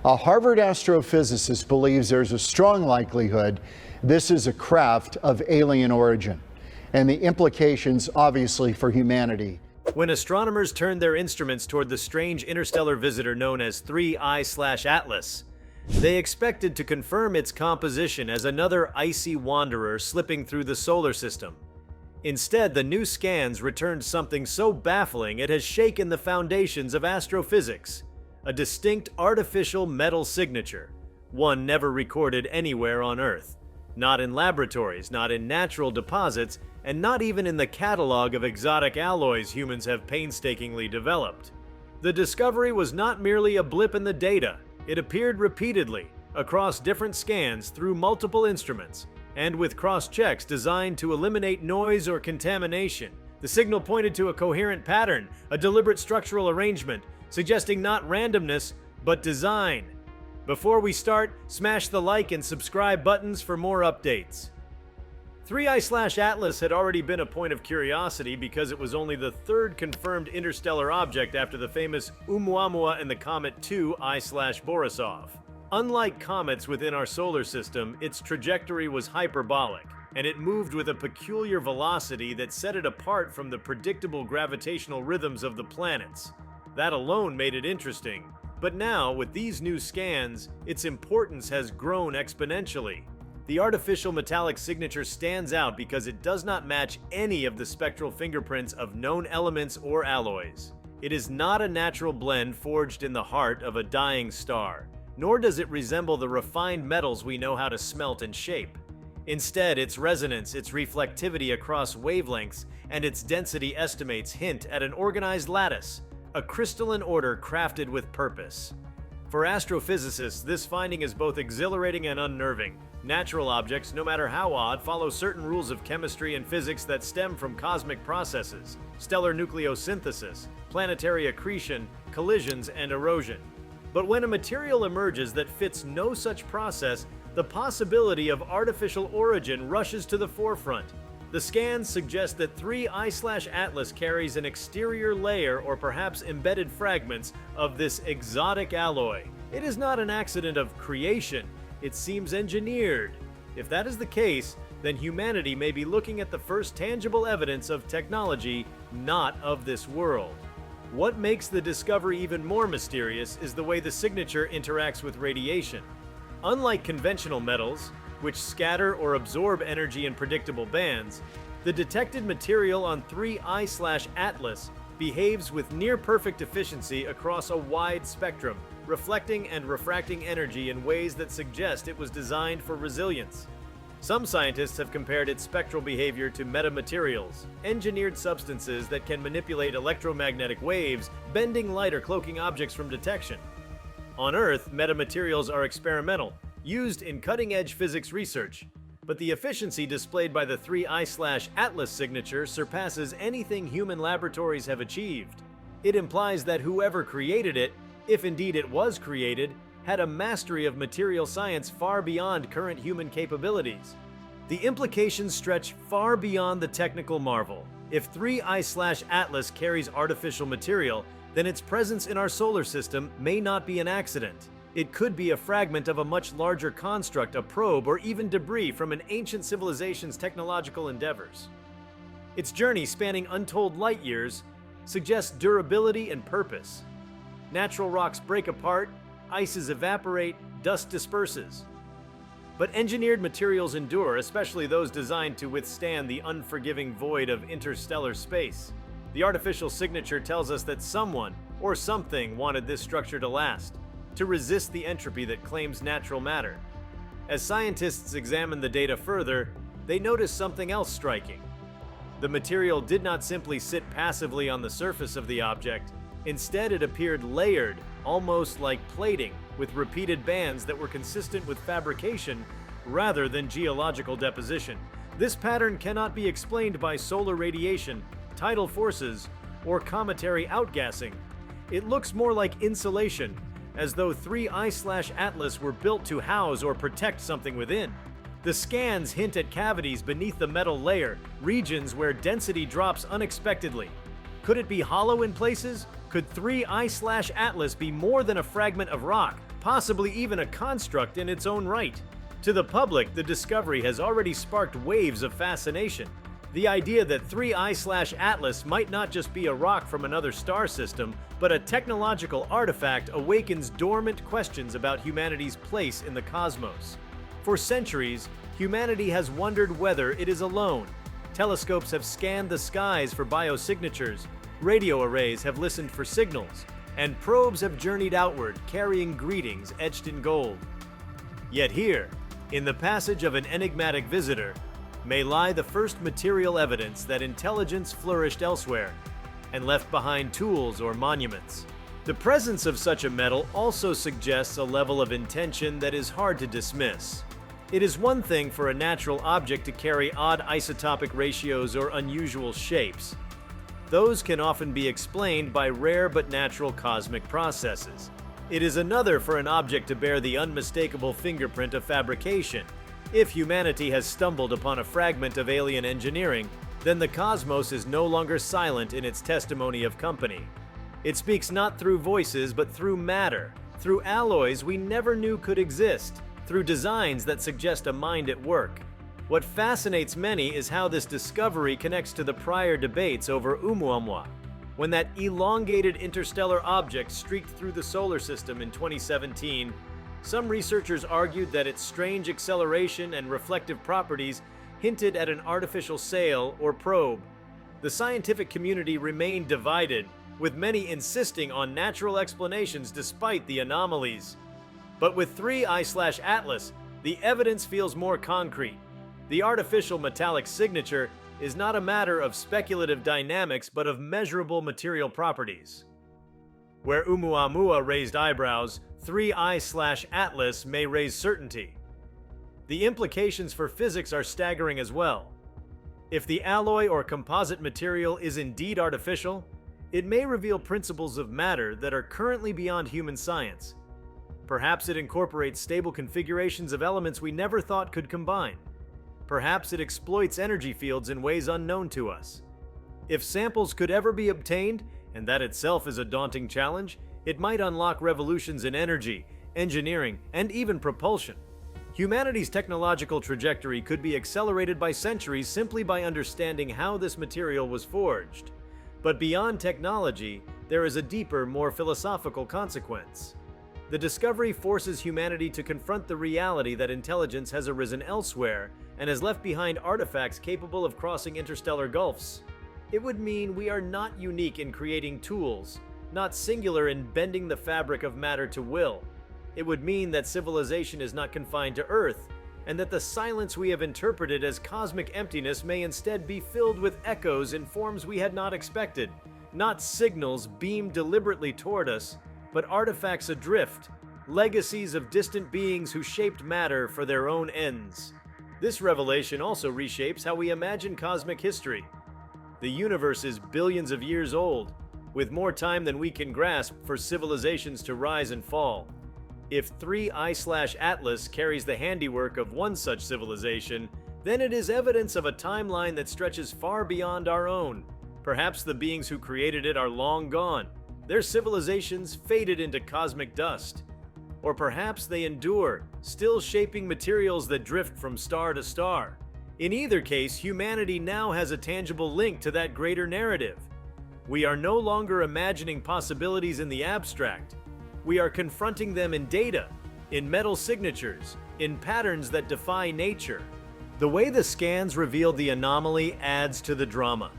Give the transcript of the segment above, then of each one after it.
A Harvard astrophysicist believes there's a strong likelihood this is a craft of alien origin, and the implications obviously for humanity. When astronomers turned their instruments toward the strange interstellar visitor known as 3I/Atlas, they expected to confirm its composition as another icy wanderer slipping through the solar system. Instead, the new scans returned something so baffling it has shaken the foundations of astrophysics: a distinct artificial metal signature, one never recorded anywhere on Earth. Not in laboratories, not in natural deposits, and not even in the catalog of exotic alloys humans have painstakingly developed. The discovery was not merely a blip in the data. It appeared repeatedly, across different scans through multiple instruments, and with cross-checks designed to eliminate noise or contamination. The signal pointed to a coherent pattern, a deliberate structural arrangement, suggesting not randomness, but design. Before we start, smash the like and subscribe buttons for more updates. 3I/Atlas had already been a point of curiosity because it was only the third confirmed interstellar object after the famous Oumuamua and the comet 2I/Borisov. Unlike comets within our solar system, its trajectory was hyperbolic, and it moved with a peculiar velocity that set it apart from the predictable gravitational rhythms of the planets. That alone made it interesting. But now, with these new scans, its importance has grown exponentially. The artificial metallic signature stands out because it does not match any of the spectral fingerprints of known elements or alloys. It is not a natural blend forged in the heart of a dying star, nor does it resemble the refined metals we know how to smelt and shape. Instead, its resonance, its reflectivity across wavelengths, and its density estimates hint at an organized lattice, a crystalline order crafted with purpose. For astrophysicists, this finding is both exhilarating and unnerving. Natural objects, no matter how odd, follow certain rules of chemistry and physics that stem from cosmic processes: stellar nucleosynthesis, planetary accretion, collisions, and erosion. But when a material emerges that fits no such process, the possibility of artificial origin rushes to the forefront. The scans suggest that 3I/Atlas carries an exterior layer or perhaps embedded fragments of this exotic alloy. It is not an accident of creation, it seems engineered. If that is the case, then humanity may be looking at the first tangible evidence of technology not of this world. What makes the discovery even more mysterious is the way the signature interacts with radiation. Unlike conventional metals, which scatter or absorb energy in predictable bands, the detected material on 3I/Atlas behaves with near-perfect efficiency across a wide spectrum, reflecting and refracting energy in ways that suggest it was designed for resilience. Some scientists have compared its spectral behavior to metamaterials, engineered substances that can manipulate electromagnetic waves, bending light or cloaking objects from detection. On Earth, metamaterials are experimental, used in cutting-edge physics research, but the efficiency displayed by the 3I/Atlas signature surpasses anything human laboratories have achieved. It implies that whoever created it, if indeed it was created, had a mastery of material science far beyond current human capabilities. The implications stretch far beyond the technical marvel. If 3I/Atlas carries artificial material, then its presence in our solar system may not be an accident. It could be a fragment of a much larger construct, a probe, or even debris from an ancient civilization's technological endeavors. Its journey, spanning untold light years, suggests durability and purpose. Natural rocks break apart, ices evaporate, dust disperses. But engineered materials endure, especially those designed to withstand the unforgiving void of interstellar space. The artificial signature tells us that someone or something wanted this structure to last, to resist the entropy that claims natural matter. As scientists examine the data further, they notice something else striking. The material did not simply sit passively on the surface of the object. Instead, it appeared layered, almost like plating, with repeated bands that were consistent with fabrication rather than geological deposition. This pattern cannot be explained by solar radiation, tidal forces, or cometary outgassing. It looks more like insulation, as though 3I/Atlas were built to house or protect something within. The scans hint at cavities beneath the metal layer, regions where density drops unexpectedly. Could it be hollow in places? Could 3I/Atlas be more than a fragment of rock, possibly even a construct in its own right. To the public, the discovery has already sparked waves of fascination. The idea that 3I/Atlas might not just be a rock from another star system, but a technological artifact awakens dormant questions about humanity's place in the cosmos. For centuries, humanity has wondered whether it is alone. Telescopes have scanned the skies for biosignatures, radio arrays have listened for signals, and probes have journeyed outward carrying greetings etched in gold. Yet here, in the passage of an enigmatic visitor, may lie the first material evidence that intelligence flourished elsewhere and left behind tools or monuments. The presence of such a metal also suggests a level of intention that is hard to dismiss. It is one thing for a natural object to carry odd isotopic ratios or unusual shapes. Those can often be explained by rare but natural cosmic processes. It is another for an object to bear the unmistakable fingerprint of fabrication. If humanity has stumbled upon a fragment of alien engineering, then the cosmos is no longer silent in its testimony of company. It speaks not through voices, but through matter, through alloys we never knew could exist, through designs that suggest a mind at work. What fascinates many is how this discovery connects to the prior debates over Oumuamua. When that elongated interstellar object streaked through the solar system in 2017, some researchers argued that its strange acceleration and reflective properties hinted at an artificial sail or probe. The scientific community remained divided, with many insisting on natural explanations despite the anomalies. But with 3I/Atlas, the evidence feels more concrete. The artificial metallic signature is not a matter of speculative dynamics but of measurable material properties. Where Oumuamua raised eyebrows, 3I/Atlas may raise certainty. The implications for physics are staggering as well. If the alloy or composite material is indeed artificial, it may reveal principles of matter that are currently beyond human science. Perhaps it incorporates stable configurations of elements we never thought could combine. Perhaps it exploits energy fields in ways unknown to us. If samples could ever be obtained, and that itself is a daunting challenge, it might unlock revolutions in energy, engineering, and even propulsion. Humanity's technological trajectory could be accelerated by centuries simply by understanding how this material was forged. But beyond technology, there is a deeper, more philosophical consequence. The discovery forces humanity to confront the reality that intelligence has arisen elsewhere and has left behind artifacts capable of crossing interstellar gulfs. It would mean we are not unique in creating tools, not singular in bending the fabric of matter to will. It would mean that civilization is not confined to Earth, and that the silence we have interpreted as cosmic emptiness may instead be filled with echoes in forms we had not expected, not signals beamed deliberately toward us, but artifacts adrift, legacies of distant beings who shaped matter for their own ends. This revelation also reshapes how we imagine cosmic history. The universe is billions of years old, with more time than we can grasp for civilizations to rise and fall. If 3I/Atlas carries the handiwork of one such civilization, then it is evidence of a timeline that stretches far beyond our own. Perhaps the beings who created it are long gone, their civilizations faded into cosmic dust. Or perhaps they endure, still shaping materials that drift from star to star. In either case, humanity now has a tangible link to that greater narrative. We are no longer imagining possibilities in the abstract. We are confronting them in data, in metal signatures, in patterns that defy nature. The way the scans revealed the anomaly adds to the drama.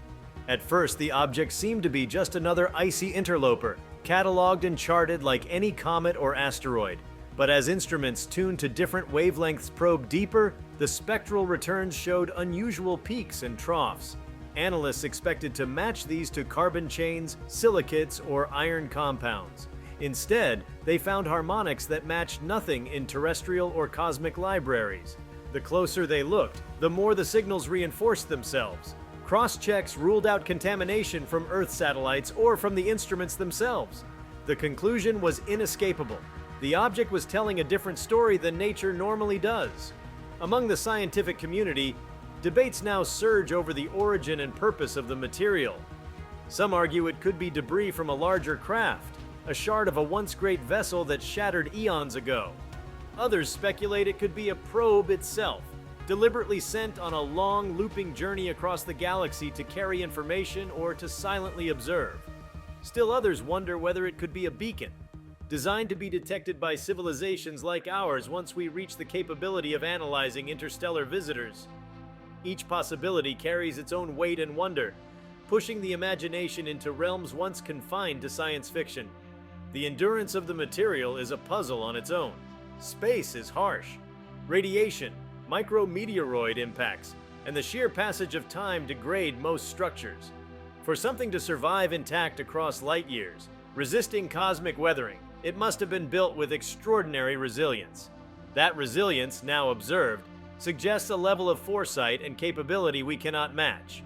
At first, the object seemed to be just another icy interloper, cataloged and charted like any comet or asteroid. But as instruments tuned to different wavelengths probed deeper, the spectral returns showed unusual peaks and troughs. Analysts expected to match these to carbon chains, silicates, or iron compounds. Instead, they found harmonics that matched nothing in terrestrial or cosmic libraries. The closer they looked, the more the signals reinforced themselves. Cross-checks ruled out contamination from Earth satellites or from the instruments themselves. The conclusion was inescapable. The object was telling a different story than nature normally does. Among the scientific community, debates now surge over the origin and purpose of the material. Some argue it could be debris from a larger craft, a shard of a once great vessel that shattered eons ago. Others speculate it could be a probe itself, deliberately sent on a long, looping journey across the galaxy to carry information or to silently observe. Still others wonder whether it could be a beacon, designed to be detected by civilizations like ours once we reach the capability of analyzing interstellar visitors. Each possibility carries its own weight and wonder, pushing the imagination into realms once confined to science fiction. The endurance of the material is a puzzle on its own. Space is harsh. Radiation, micrometeoroid impacts, and the sheer passage of time degrade most structures. For something to survive intact across light years, resisting cosmic weathering, it must have been built with extraordinary resilience. That resilience, now observed, suggests a level of foresight and capability we cannot match.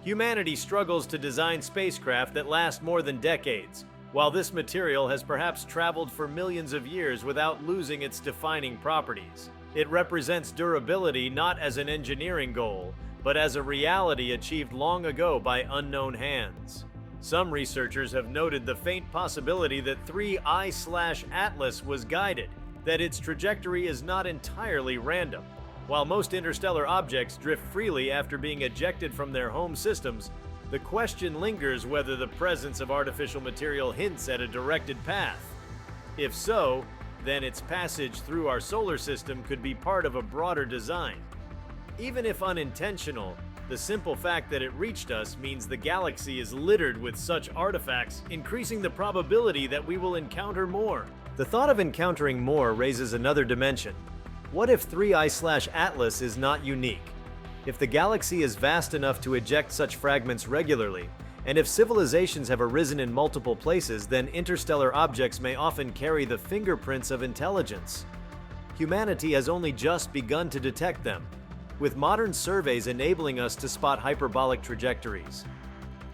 Humanity struggles to design spacecraft that last more than decades, while this material has perhaps traveled for millions of years without losing its defining properties. It represents durability not as an engineering goal, but as a reality achieved long ago by unknown hands. Some researchers have noted the faint possibility that 3I/Atlas was guided, that its trajectory is not entirely random. While most interstellar objects drift freely after being ejected from their home systems, the question lingers whether the presence of artificial material hints at a directed path. If so, then its passage through our solar system could be part of a broader design. Even if unintentional, the simple fact that it reached us means the galaxy is littered with such artifacts, increasing the probability that we will encounter more. The thought of encountering more raises another dimension. What if 3I/Atlas is not unique? If the galaxy is vast enough to eject such fragments regularly, and if civilizations have arisen in multiple places, then interstellar objects may often carry the fingerprints of intelligence. Humanity has only just begun to detect them, with modern surveys enabling us to spot hyperbolic trajectories.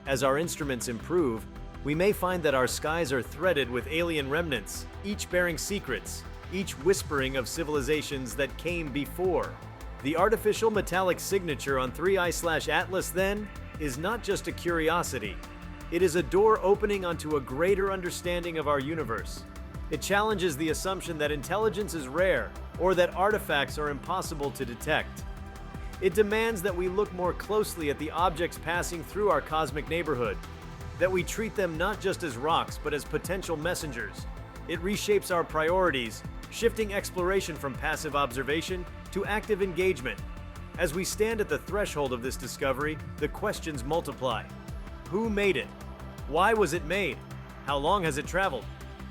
As our instruments improve, we may find that our skies are threaded with alien remnants, each bearing secrets, each whispering of civilizations that came before. The artificial metallic signature on 3I/Atlas, then, is not just a curiosity. It is a door opening onto a greater understanding of our universe. It challenges the assumption that intelligence is rare, or that artifacts are impossible to detect. It demands that we look more closely at the objects passing through our cosmic neighborhood, that we treat them not just as rocks, but as potential messengers. It reshapes our priorities, shifting exploration from passive observation to active engagement. As we stand at the threshold of this discovery, the questions multiply. Who made it? Why was it made? How long has it traveled?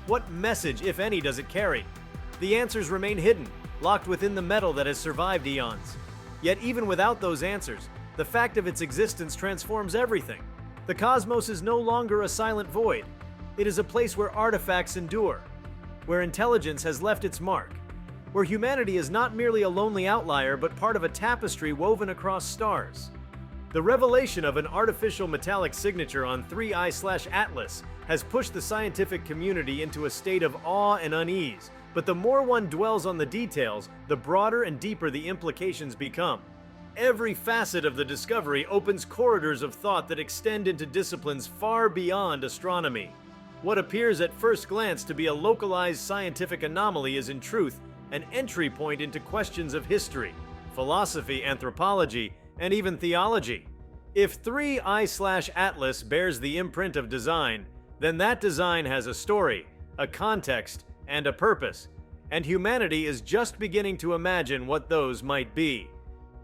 What message, if any, does it carry? The answers remain hidden, locked within the metal that has survived eons. Yet even without those answers, the fact of its existence transforms everything. The cosmos is no longer a silent void. It is a place where artifacts endure, where intelligence has left its mark, where humanity is not merely a lonely outlier but part of a tapestry woven across stars. The revelation of an artificial metallic signature on 3I/Atlas has pushed the scientific community into a state of awe and unease, but the more one dwells on the details, the broader and deeper the implications become. Every facet of the discovery opens corridors of thought that extend into disciplines far beyond astronomy. What appears at first glance to be a localized scientific anomaly is in truth an entry point into questions of history, philosophy, anthropology, and even theology. If 3I/Atlas bears the imprint of design, then that design has a story, a context, and a purpose, and humanity is just beginning to imagine what those might be.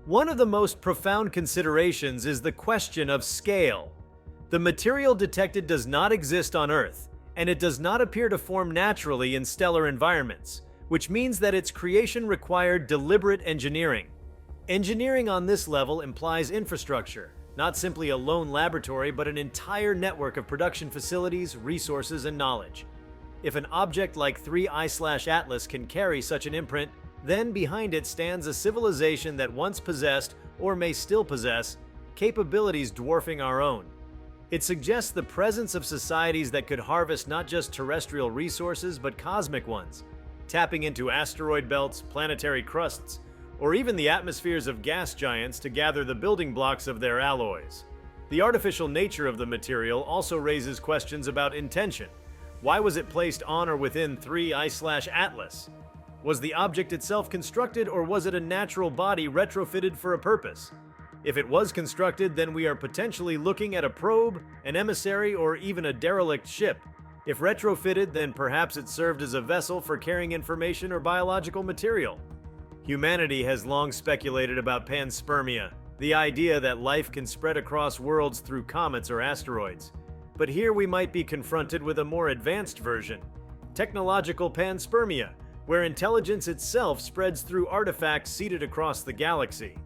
One of the most profound considerations is the question of scale. The material detected does not exist on Earth, and it does not appear to form naturally in stellar environments, which means that its creation required deliberate engineering. Engineering on this level implies infrastructure, not simply a lone laboratory, but an entire network of production facilities, resources, and knowledge. If an object like 3I/Atlas can carry such an imprint, then behind it stands a civilization that once possessed, or may still possess, capabilities dwarfing our own. It suggests the presence of societies that could harvest not just terrestrial resources, but cosmic ones, tapping into asteroid belts, planetary crusts, or even the atmospheres of gas giants to gather the building blocks of their alloys. The artificial nature of the material also raises questions about intention. Why was it placed on or within 3I/Atlas? Was the object itself constructed, or was it a natural body retrofitted for a purpose? If it was constructed, then we are potentially looking at a probe, an emissary, or even a derelict ship. If retrofitted, then perhaps it served as a vessel for carrying information or biological material. Humanity has long speculated about panspermia, the idea that life can spread across worlds through comets or asteroids. But here we might be confronted with a more advanced version, technological panspermia, where intelligence itself spreads through artifacts seeded across the galaxy.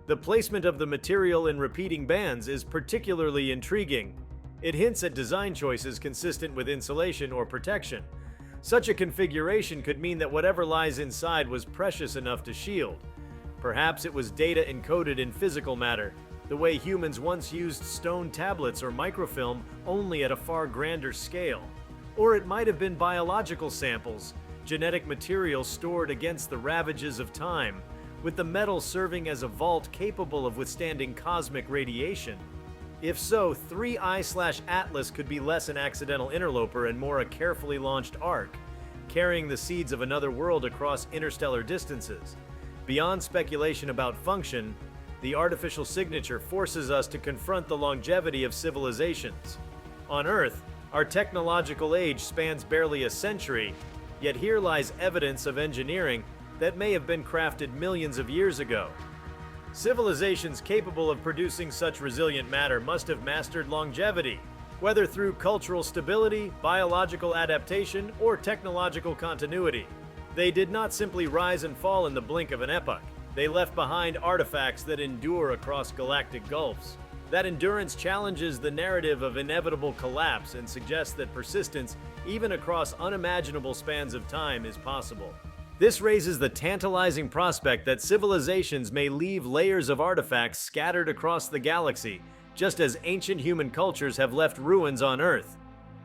The placement of the material in repeating bands is particularly intriguing. It hints at design choices consistent with insulation or protection. Such a configuration could mean that whatever lies inside was precious enough to shield. Perhaps it was data encoded in physical matter, the way humans once used stone tablets or microfilm, only at a far grander scale. Or it might have been biological samples, genetic material stored against the ravages of time, with the metal serving as a vault capable of withstanding cosmic radiation. If so, 3I/Atlas could be less an accidental interloper and more a carefully launched ark, carrying the seeds of another world across interstellar distances. Beyond speculation about function, the artificial signature forces us to confront the longevity of civilizations. On Earth, our technological age spans barely a century, yet here lies evidence of engineering that may have been crafted millions of years ago. Civilizations capable of producing such resilient matter must have mastered longevity, whether through cultural stability, biological adaptation, or technological continuity. They did not simply rise and fall in the blink of an epoch. They left behind artifacts that endure across galactic gulfs. That endurance challenges the narrative of inevitable collapse and suggests that persistence, even across unimaginable spans of time, is possible. This raises the tantalizing prospect that civilizations may leave layers of artifacts scattered across the galaxy, just as ancient human cultures have left ruins on Earth.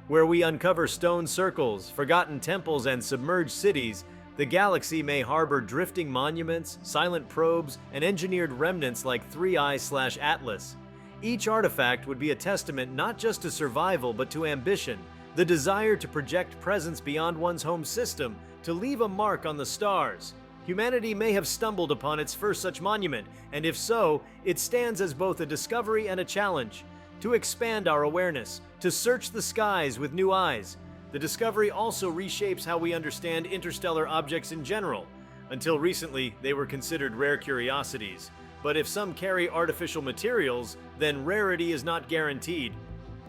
Where we uncover stone circles, forgotten temples, and submerged cities, the galaxy may harbor drifting monuments, silent probes, and engineered remnants like 3I/Atlas. Each artifact would be a testament not just to survival but to ambition, the desire to project presence beyond one's home system, to leave a mark on the stars. Humanity may have stumbled upon its first such monument, and if so, it stands as both a discovery and a challenge. To expand our awareness, to search the skies with new eyes. The discovery also reshapes how we understand interstellar objects in general. Until recently, they were considered rare curiosities. But if some carry artificial materials, then rarity is not guaranteed.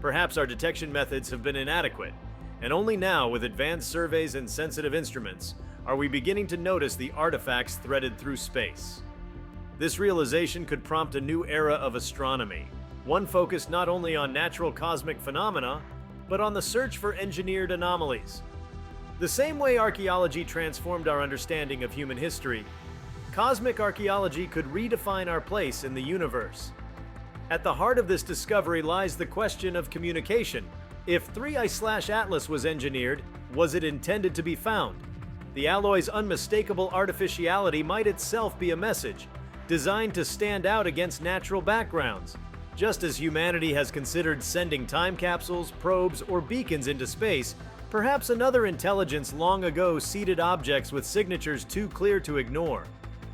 Perhaps our detection methods have been inadequate. And only now, with advanced surveys and sensitive instruments, are we beginning to notice the artifacts threaded through space. This realization could prompt a new era of astronomy, one focused not only on natural cosmic phenomena, but on the search for engineered anomalies. The same way archaeology transformed our understanding of human history, cosmic archaeology could redefine our place in the universe. At the heart of this discovery lies the question of communication. If 3I/Atlas was engineered, was it intended to be found? The alloy's unmistakable artificiality might itself be a message, designed to stand out against natural backgrounds. Just as humanity has considered sending time capsules, probes, or beacons into space, perhaps another intelligence long ago seeded objects with signatures too clear to ignore.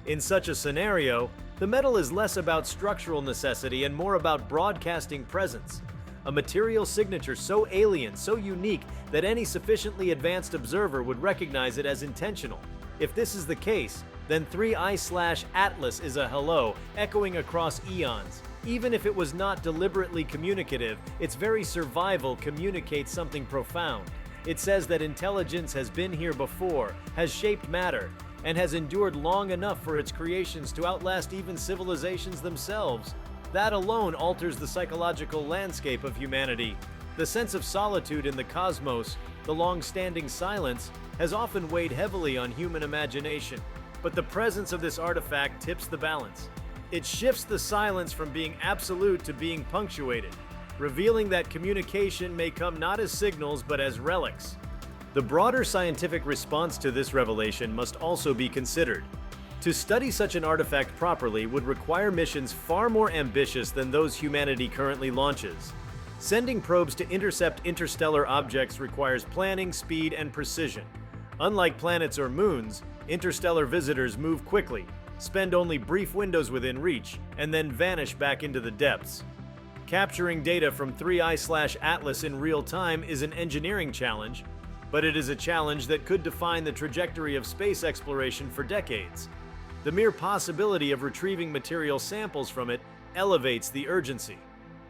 In such a scenario, the metal is less about structural necessity and more about broadcasting presence. A material signature so alien, so unique, that any sufficiently advanced observer would recognize it as intentional. If this is the case, then 3I/Atlas is a hello, echoing across eons. Even if it was not deliberately communicative, its very survival communicates something profound. It says that intelligence has been here before, has shaped matter, and has endured long enough for its creations to outlast even civilizations themselves. That alone alters the psychological landscape of humanity. The sense of solitude in the cosmos, the long-standing silence, has often weighed heavily on human imagination. But the presence of this artifact tips the balance. It shifts the silence from being absolute to being punctuated, revealing that communication may come not as signals but as relics. The broader scientific response to this revelation must also be considered. To study such an artifact properly would require missions far more ambitious than those humanity currently launches. Sending probes to intercept interstellar objects requires planning, speed, and precision. Unlike planets or moons, interstellar visitors move quickly, spend only brief windows within reach, and then vanish back into the depths. Capturing data from 3I/Atlas in real time is an engineering challenge, but it is a challenge that could define the trajectory of space exploration for decades. The mere possibility of retrieving material samples from it elevates the urgency.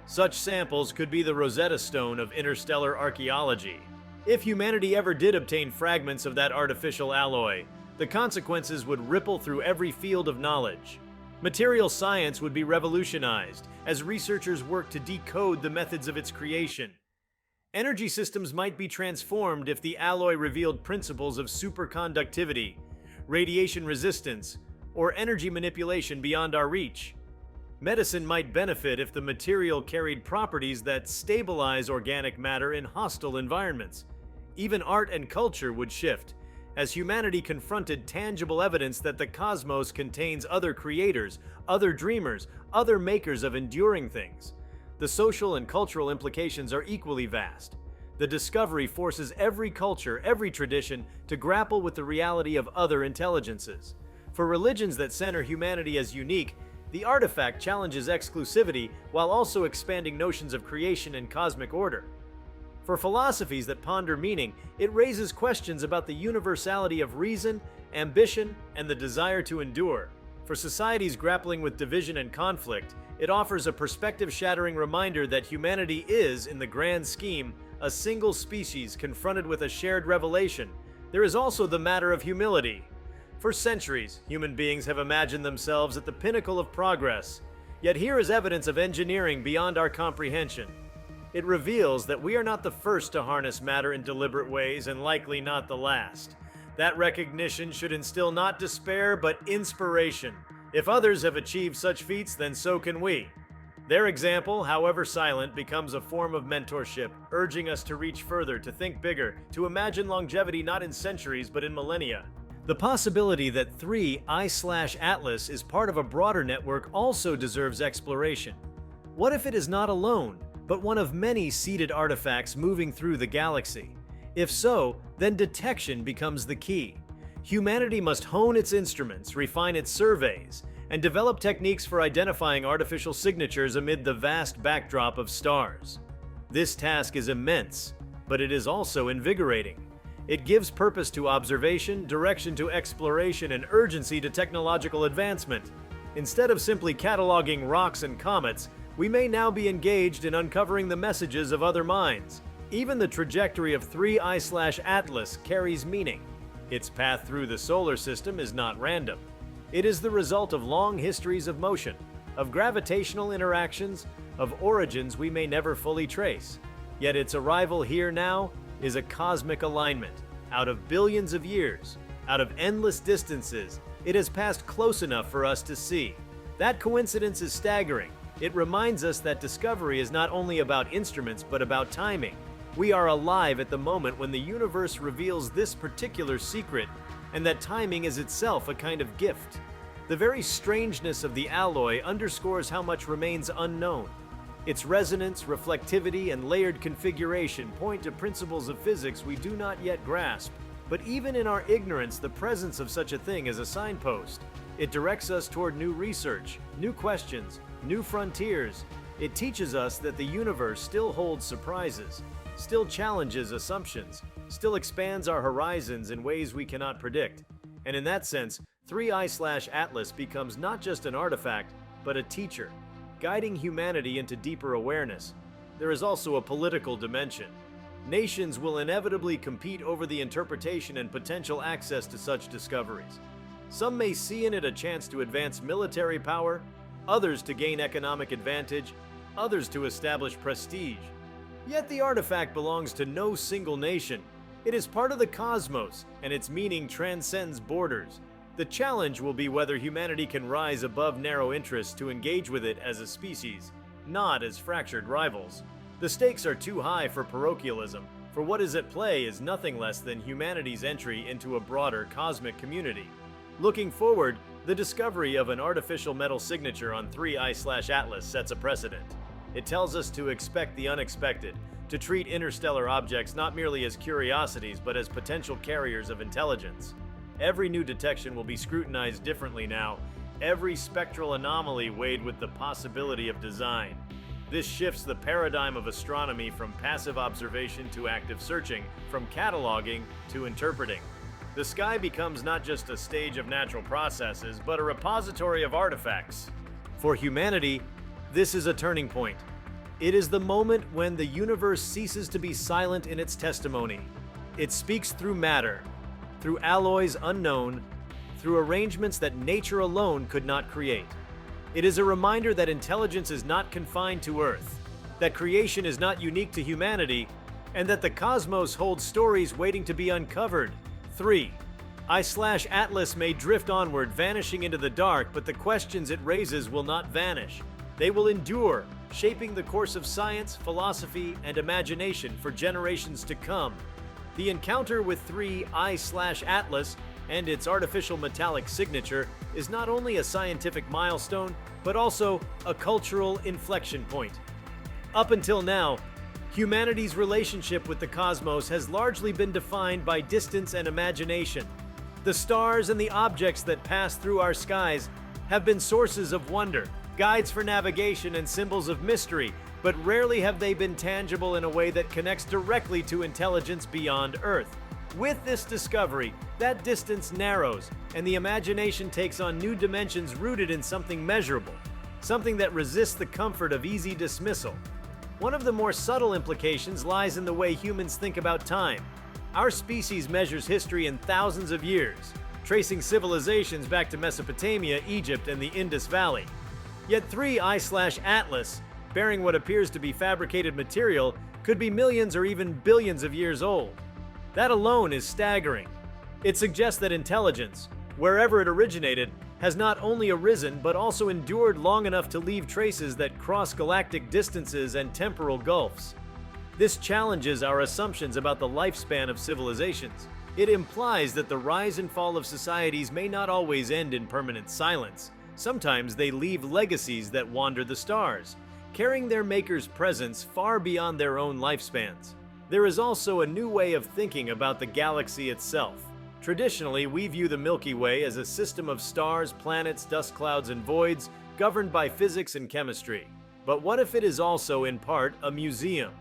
Such samples could be the Rosetta Stone of interstellar archaeology. If humanity ever did obtain fragments of that artificial alloy, the consequences would ripple through every field of knowledge. Material science would be revolutionized as researchers work to decode the methods of its creation. Energy systems might be transformed if the alloy revealed principles of superconductivity, radiation resistance, or energy manipulation beyond our reach. Medicine might benefit if the material carried properties that stabilize organic matter in hostile environments. Even art and culture would shift, as humanity confronted tangible evidence that the cosmos contains other creators, other dreamers, other makers of enduring things. The social and cultural implications are equally vast. The discovery forces every culture, every tradition, to grapple with the reality of other intelligences. For religions that center humanity as unique, the artifact challenges exclusivity while also expanding notions of creation and cosmic order. For philosophies that ponder meaning, it raises questions about the universality of reason, ambition, and the desire to endure. For societies grappling with division and conflict, it offers a perspective-shattering reminder that humanity is, in the grand scheme, a single species confronted with a shared revelation. There is also the matter of humility. For centuries, human beings have imagined themselves at the pinnacle of progress, yet here is evidence of engineering beyond our comprehension. It reveals that we are not the first to harness matter in deliberate ways and likely not the last. That recognition should instill not despair but inspiration. If others have achieved such feats, then so can we. Their example, however silent, becomes a form of mentorship, urging us to reach further, to think bigger, to imagine longevity not in centuries but in millennia. The possibility that 3I/Atlas is part of a broader network also deserves exploration. What if it is not alone, but one of many seeded artifacts moving through the galaxy? If so, then detection becomes the key. Humanity must hone its instruments, refine its surveys, and develop techniques for identifying artificial signatures amid the vast backdrop of stars. This task is immense, but it is also invigorating. It gives purpose to observation, direction to exploration, and urgency to technological advancement. Instead of simply cataloging rocks and comets, we may now be engaged in uncovering the messages of other minds. Even the trajectory of 3I/Atlas carries meaning. Its path through the solar system is not random. It is the result of long histories of motion, of gravitational interactions, of origins we may never fully trace. Yet its arrival here now is a cosmic alignment. Out of billions of years, out of endless distances, it has passed close enough for us to see. That coincidence is staggering. It reminds us that discovery is not only about instruments, but about timing. We are alive at the moment when the universe reveals this particular secret, and that timing is itself a kind of gift. The very strangeness of the alloy underscores how much remains unknown. Its resonance, reflectivity, and layered configuration point to principles of physics we do not yet grasp. But even in our ignorance, the presence of such a thing is a signpost. It directs us toward new research, new questions, new frontiers. It teaches us that the universe still holds surprises, still challenges assumptions, still expands our horizons in ways we cannot predict. And in that sense, 3I/Atlas becomes not just an artifact, but a teacher, guiding humanity into deeper awareness. There is also a political dimension. Nations will inevitably compete over the interpretation and potential access to such discoveries. Some may see in it a chance to advance military power, others to gain economic advantage, others to establish prestige. Yet the artifact belongs to no single nation. It is part of the cosmos, and its meaning transcends borders. The challenge will be whether humanity can rise above narrow interests to engage with it as a species, not as fractured rivals. The stakes are too high for parochialism, for what is at play is nothing less than humanity's entry into a broader cosmic community. Looking forward, the discovery of an artificial metal signature on 3I/Atlas sets a precedent. It tells us to expect the unexpected, to treat interstellar objects not merely as curiosities but as potential carriers of intelligence. Every new detection will be scrutinized differently now, every spectral anomaly weighed with the possibility of design. This shifts the paradigm of astronomy from passive observation to active searching, from cataloging to interpreting. The sky becomes not just a stage of natural processes, but a repository of artifacts. For humanity, this is a turning point. It is the moment when the universe ceases to be silent in its testimony. It speaks through matter, through alloys unknown, through arrangements that nature alone could not create. It is a reminder that intelligence is not confined to Earth, that creation is not unique to humanity, and that the cosmos holds stories waiting to be uncovered. 3. I/Atlas may drift onward, vanishing into the dark, but the questions it raises will not vanish. They will endure, shaping the course of science, philosophy, and imagination for generations to come. The encounter with 3I/Atlas and its artificial metallic signature is not only a scientific milestone, but also a cultural inflection point. Up until now, humanity's relationship with the cosmos has largely been defined by distance and imagination. The stars and the objects that pass through our skies have been sources of wonder, guides for navigation, and symbols of mystery, but rarely have they been tangible in a way that connects directly to intelligence beyond Earth. With this discovery, that distance narrows, and the imagination takes on new dimensions rooted in something measurable, something that resists the comfort of easy dismissal. One of the more subtle implications lies in the way humans think about time. Our species measures history in thousands of years, tracing civilizations back to Mesopotamia, Egypt, and the Indus Valley. Yet 3I/Atlas, bearing what appears to be fabricated material, could be millions or even billions of years old. That alone is staggering. It suggests that intelligence, wherever it originated, has not only arisen but also endured long enough to leave traces that cross galactic distances and temporal gulfs. This challenges our assumptions about the lifespan of civilizations. It implies that the rise and fall of societies may not always end in permanent silence. Sometimes they leave legacies that wander the stars, carrying their maker's presence far beyond their own lifespans. There is also a new way of thinking about the galaxy itself. Traditionally, we view the Milky Way as a system of stars, planets, dust clouds, and voids governed by physics and chemistry. But what if it is also, in part, a museum?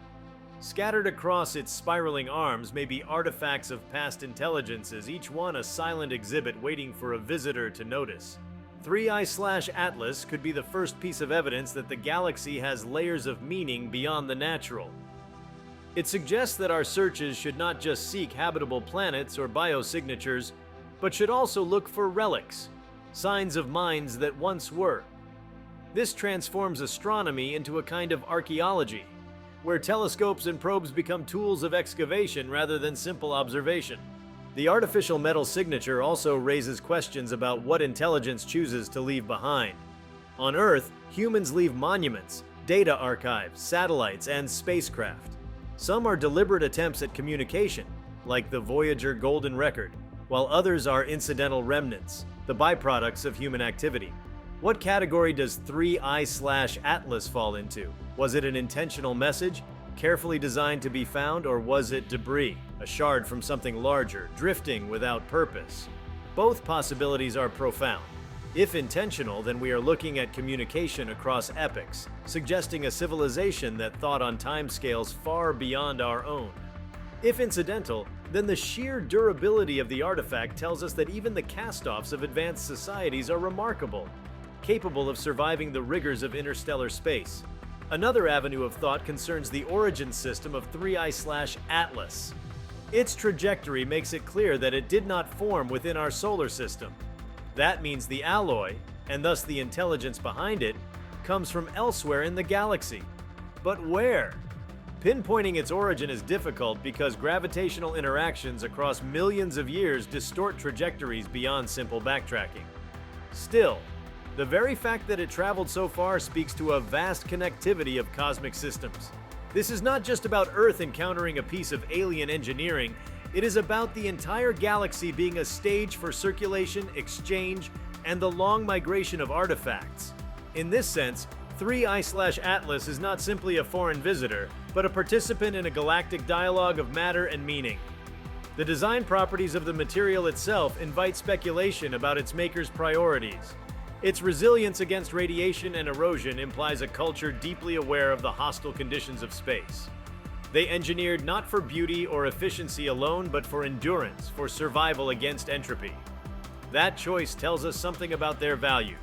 Scattered across its spiraling arms may be artifacts of past intelligences, each one a silent exhibit waiting for a visitor to notice. 3I/Atlas could be the first piece of evidence that the galaxy has layers of meaning beyond the natural. It suggests that our searches should not just seek habitable planets or biosignatures, but should also look for relics, signs of minds that once were. This transforms astronomy into a kind of archaeology, where telescopes and probes become tools of excavation rather than simple observation. The artificial metal signature also raises questions about what intelligence chooses to leave behind. On Earth, humans leave monuments, data archives, satellites, and spacecraft. Some are deliberate attempts at communication, like the Voyager Golden Record, while others are incidental remnants, the byproducts of human activity. What category does 3I/Atlas fall into? Was it an intentional message, carefully designed to be found, or was it debris, a shard from something larger, drifting without purpose? Both possibilities are profound. If intentional, then we are looking at communication across epochs, suggesting a civilization that thought on timescales far beyond our own. If incidental, then the sheer durability of the artifact tells us that even the cast-offs of advanced societies are remarkable, capable of surviving the rigors of interstellar space. Another avenue of thought concerns the origin system of 3I/Atlas. Its trajectory makes it clear that it did not form within our solar system. That means the alloy, and thus the intelligence behind it, comes from elsewhere in the galaxy. But where? Pinpointing its origin is difficult because gravitational interactions across millions of years distort trajectories beyond simple backtracking. Still, the very fact that it traveled so far speaks to a vast connectivity of cosmic systems. This is not just about Earth encountering a piece of alien engineering, it is about the entire galaxy being a stage for circulation, exchange, and the long migration of artifacts. In this sense, 3I/Atlas is not simply a foreign visitor, but a participant in a galactic dialogue of matter and meaning. The design properties of the material itself invite speculation about its maker's priorities. Its resilience against radiation and erosion implies a culture deeply aware of the hostile conditions of space. They engineered not for beauty or efficiency alone, but for endurance, for survival against entropy. That choice tells us something about their values.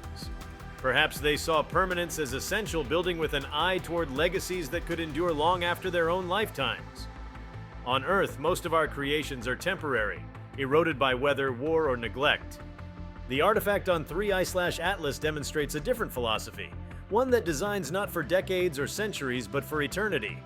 Perhaps they saw permanence as essential, building with an eye toward legacies that could endure long after their own lifetimes. On Earth, most of our creations are temporary, eroded by weather, war, or neglect. The artifact on 3I/Atlas demonstrates a different philosophy, one that designs not for decades or centuries, but for eternity.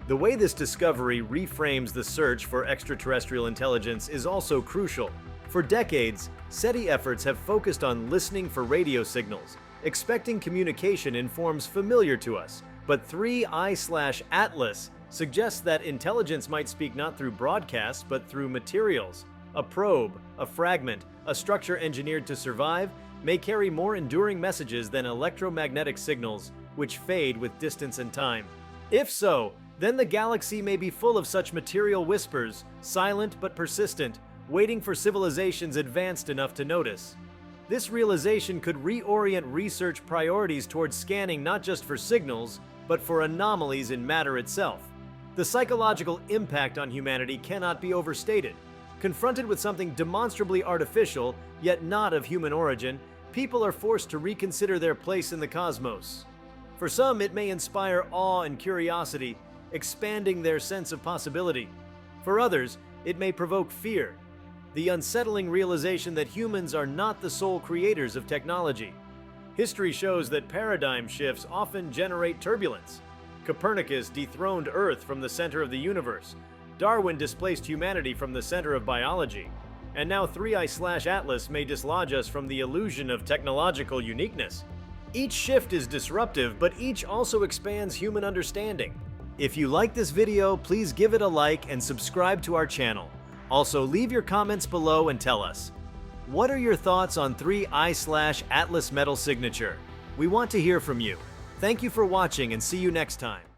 The way this discovery reframes the search for extraterrestrial intelligence is also crucial. For decades, SETI efforts have focused on listening for radio signals, expecting communication in forms familiar to us, but 3I/Atlas suggests that intelligence might speak not through broadcasts, but through materials. A probe, a fragment, a structure engineered to survive may carry more enduring messages than electromagnetic signals, which fade with distance and time. If so, then the galaxy may be full of such material whispers, silent but persistent, waiting for civilizations advanced enough to notice. This realization could reorient research priorities towards scanning not just for signals, but for anomalies in matter itself. The psychological impact on humanity cannot be overstated. Confronted with something demonstrably artificial, yet not of human origin, people are forced to reconsider their place in the cosmos. For some, it may inspire awe and curiosity, expanding their sense of possibility. For others, it may provoke fear, the unsettling realization that humans are not the sole creators of technology. History shows that paradigm shifts often generate turbulence. Copernicus dethroned Earth from the center of the universe. Darwin displaced humanity from the center of biology. And now 3I/Atlas may dislodge us from the illusion of technological uniqueness. Each shift is disruptive, but each also expands human understanding. If you like this video, please give it a like and subscribe to our channel. Also, leave your comments below and tell us, what are your thoughts on 3I/Atlas metal signature? We want to hear from you. Thank you for watching and see you next time.